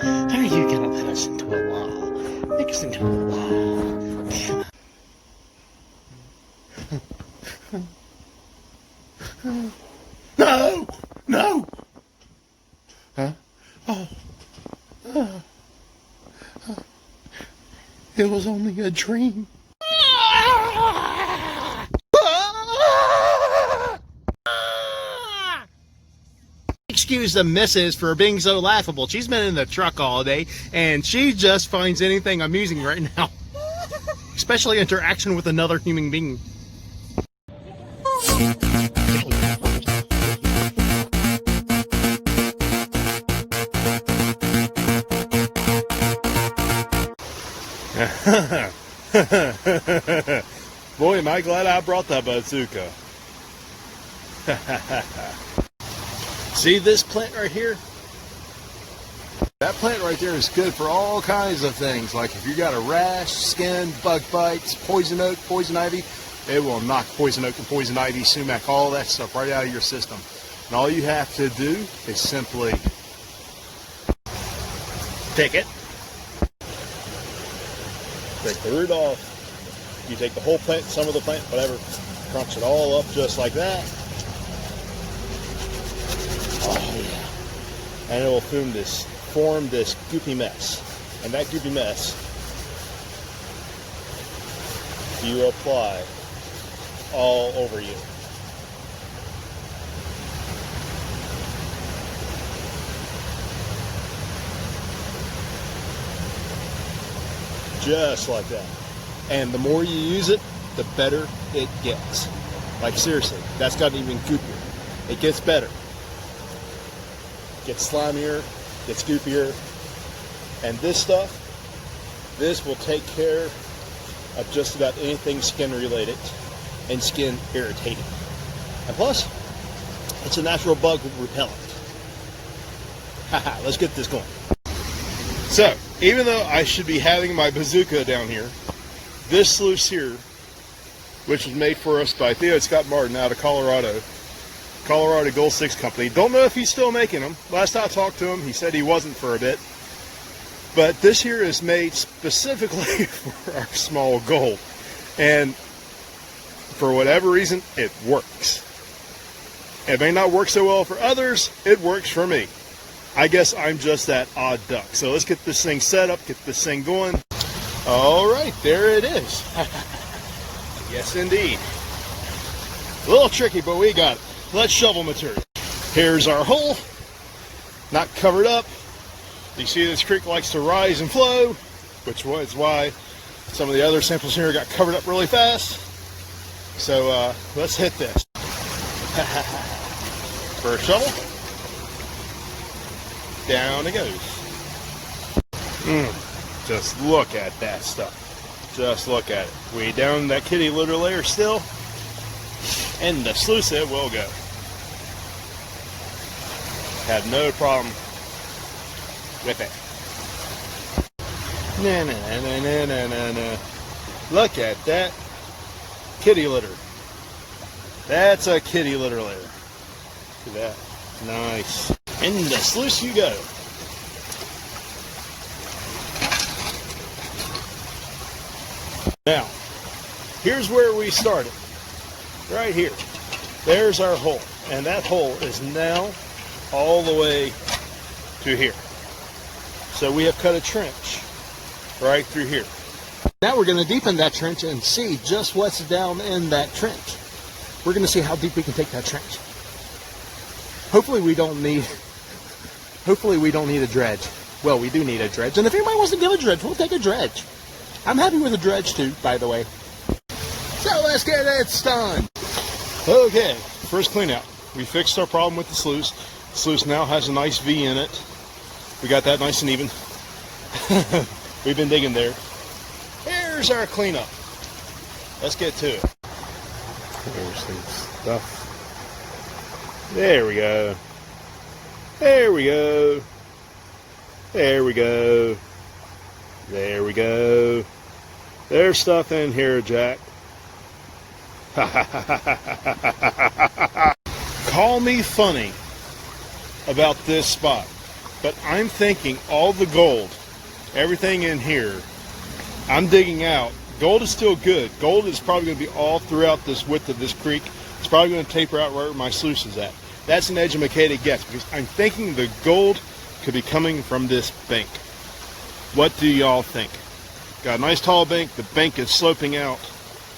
How are you gonna put us into a wall? Make us into a wall. No! No! Huh? Oh. It was only a dream. Excuse the missus for being so laughable. She's been in the truck all day and she just finds anything amusing right now. Especially interaction with another human being. Boy, am I glad I brought that bazooka. See this plant right here? That plant right there is good for all kinds of things. Like if you got a rash, skin, bug bites, poison oak, poison ivy, it will knock poison oak and poison ivy, sumac, all that stuff right out of your system. And all you have to do is simply take it, take the root off, you take the whole plant, some of the plant, whatever, crunch it all up just like that. Oh yeah. And it will form this goopy mess. And that goopy mess you apply all over you. Just like that. And the more you use it, the better it gets. Like seriously, that's gotten even goopier. It gets better. Gets slimier, gets goopier, and this stuff, this will take care of just about anything skin related and skin irritating. And plus, it's a natural bug repellent. Haha, let's get this going. So, even though I should be having my bazooka down here, this sluice here, which was made for us by Theo Scott Martin out of Colorado Gold 6 Company. Don't know if he's still making them. Last I talked to him, he said he wasn't for a bit. But this here is made specifically for our small gold. And for whatever reason, it works. It may not work so well for others, it works for me. I guess I'm just that odd duck. So let's get this thing set up, get this thing going. All right, there it is. Yes, indeed. A little tricky, but we got it. Let's shovel material. Here's our hole, not covered up. You see this creek likes to rise and flow, which was why some of the other samples here got covered up really fast. So let's hit this. First shovel, down it goes. Just look at that stuff. Just look at it. We down that kitty litter layer still. And the sluice it will go. Have no problem with it. Na. Look at that kitty litter. That's a kitty litter layer. Look at that. Nice. In the sluice you go. Now, here's where we started. Right here. There's our hole. And that hole is now all the way to here. So we have cut a trench right through here. Now we're going to deepen that trench and see just what's down in that trench. We're going to see how deep we can take that trench. Hopefully we don't need a dredge. Well, we do need a dredge. And if anybody wants to give a dredge, we'll take a dredge. I'm happy with a dredge too, by the way. So let's get it done. Okay, first clean out. We fixed our problem with the sluice. The sluice now has a nice V in it. We got that nice and even. We've been digging there. Here's our cleanup. Let's get to it. There's some stuff. There we go. There we go. There we go. There we go. There's stuff in here, Jack. Call me funny about this spot. But I'm thinking all the gold, everything in here, I'm digging out. Gold is still good. Gold is probably going to be all throughout this width of this creek. It's probably going to taper out right where my sluice is at. That's an educated guess because I'm thinking the gold could be coming from this bank. What do y'all think? Got a nice tall bank. The bank is sloping out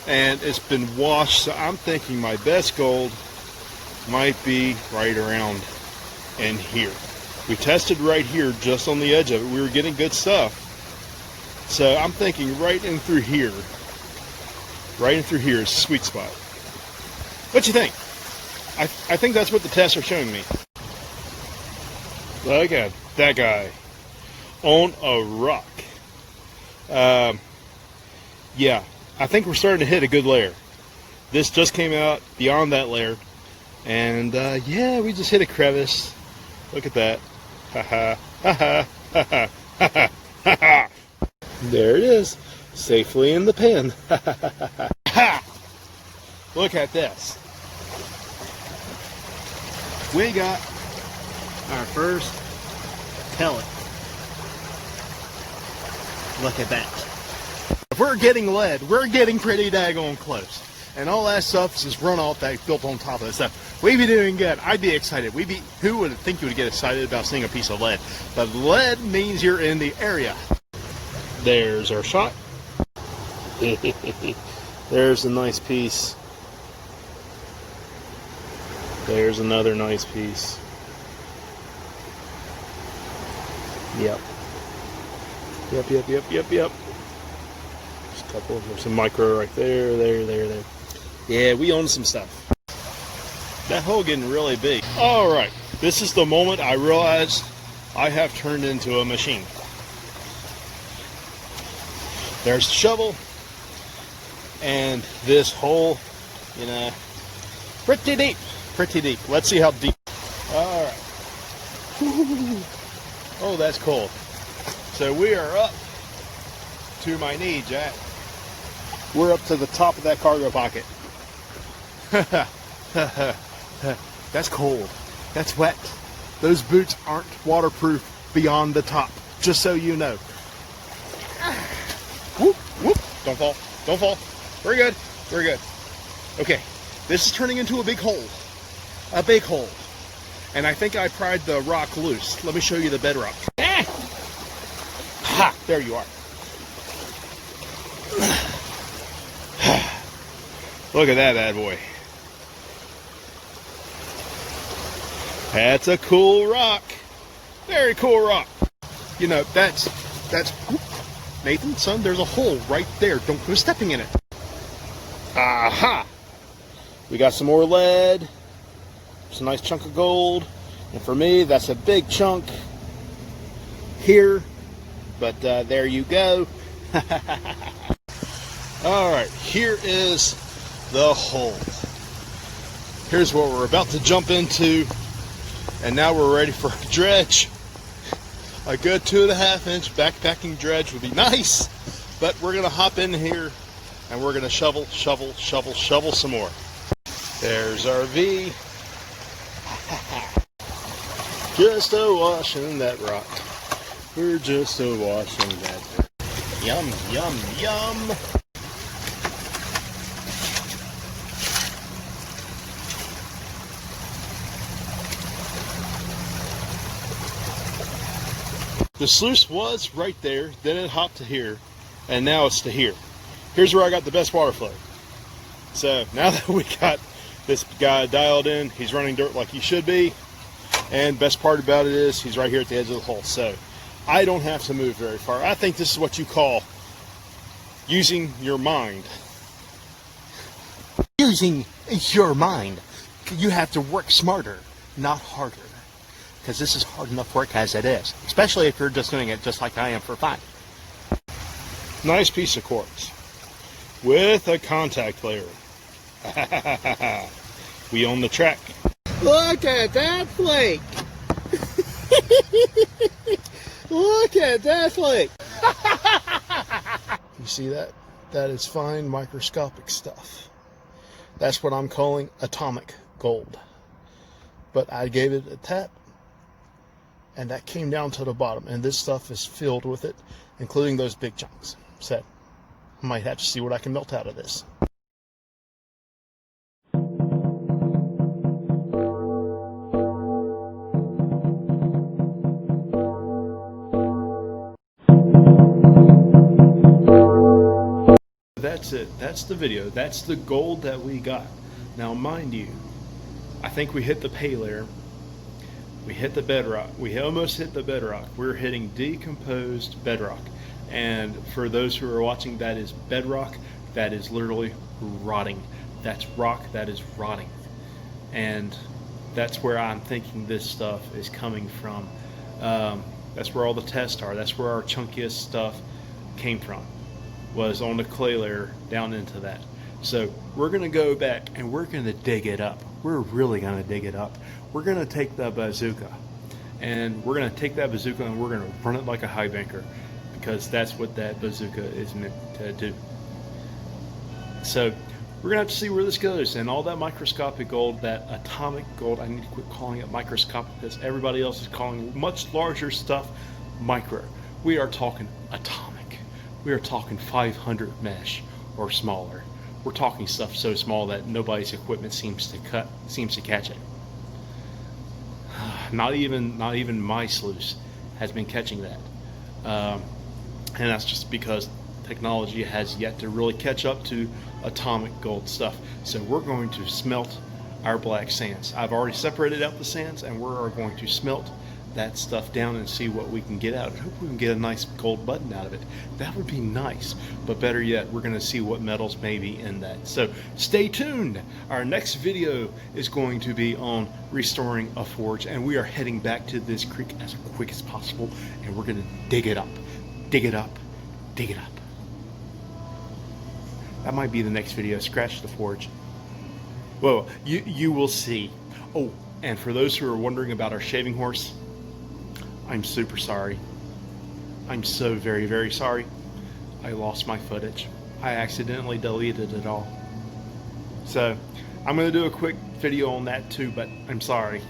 and it's been washed. So I'm thinking my best gold might be right around in here. We tested right here just on the edge of it. We were getting good stuff. So I'm thinking right in through here. Right in through here is the sweet spot. What you think? I think that's what the tests are showing me. Look at that guy on a rock. Yeah, I think we're starting to hit a good layer. This just came out beyond that layer. And yeah, we just hit a crevice. Look at that. Ha ha ha ha ha ha ha ha. There it is, safely in the pen. Ha! Look at this. We got our first pellet. Look at that. If we're getting lead, we're getting pretty daggone close. And all that stuff is just runoff that's built on top of that stuff. We'd be doing good. I'd be excited. Who would think you would get excited about seeing a piece of lead? But lead means you're in the area. There's our shot. There's a nice piece. There's another nice piece. Yep. Yep. Just a couple. There's some micro right there. There. Yeah, we own some stuff. That hole getting really big. All right. This is the moment I realized I have turned into a machine. There's the shovel, and this hole, you know, pretty deep. Let's see how deep. All right. Oh, that's cold. So we are up to my knee, Jack. We're up to the top of that cargo pocket. That's cold. That's wet. Those boots aren't waterproof beyond the top, just so you know. Whoop, whoop. Don't fall. We're good. Okay, this is turning into a big hole. And I think I pried the rock loose. Let me show you the bedrock. Ha! There you are. Look at that bad boy. That's a cool rock. Very cool rock. You know, that's Nathan, son, there's a hole right there. Don't go stepping in it. Aha! We got some more lead. It's a nice chunk of gold. And for me, that's a big chunk here. But there you go. All right, here is the hole. Here's what we're about to jump into. And now we're ready for a dredge. A good 2.5 inch backpacking dredge would be nice, but we're gonna hop in here and we're gonna shovel some more. There's our V. Just a-washing that rock. We're just a-washing that rock. Yum, yum, yum. The sluice was right there, then it hopped to here, and now it's to here. Here's where I got the best water flow. So now that we got this guy dialed in, he's running dirt like he should be, and best part about it is he's right here at the edge of the hole. So I don't have to move very far. I think this is what you call using your mind. Using your mind. You have to work smarter, not harder. Because this is hard enough work as it is, especially if you're just doing it just like I am for fun. Nice piece of quartz with a contact layer. We own the track. Look at that flake. Look at that flake. You see that? That is fine microscopic stuff. That's what I'm calling atomic gold. But I gave it a tap, and that came down to the bottom, and this stuff is filled with it, including those big chunks. So I might have to see what I can melt out of this. That's it. That's the video. That's the gold that we got. Now, mind you, I think we hit the pay layer. We hit the bedrock. We almost hit the bedrock. We're hitting decomposed bedrock. And for those who are watching, that is bedrock. That is literally rotting. That's rock that is rotting. And that's where I'm thinking this stuff is coming from. That's where all the tests are. That's where our chunkiest stuff came from, was on the clay layer down into that. So we're gonna go back and we're gonna dig it up. We're really gonna dig it up. We're gonna take the bazooka, and we're gonna take that bazooka and we're gonna run it like a high banker, because that's what that bazooka is meant to do. So we're gonna have to see where this goes, and all that microscopic gold, that atomic gold, I need to quit calling it microscopic because everybody else is calling much larger stuff micro. We are talking atomic. We are talking 500 mesh or smaller. We're talking stuff so small that nobody's equipment seems to catch it. Not even my sluice has been catching that, and that's just because technology has yet to really catch up to atomic gold stuff. So we're going to smelt our black sands. I've already separated out the sands, and we're going to smelt that stuff down and see what we can get out. I hope we can get a nice gold button out of it. That would be nice. But better yet, we're going to see what metals may be in that. So stay tuned. Our next video is going to be on restoring a forge, and we are heading back to this creek as quick as possible, and we're going to dig it up. Dig it up. Dig it up. That might be the next video. Scratch the forge. Well, you will see. Oh, and for those who are wondering about our shaving horse, I'm super sorry. I'm so very, very sorry. I lost my footage. I accidentally deleted it all. So I'm going to do a quick video on that too, but I'm sorry.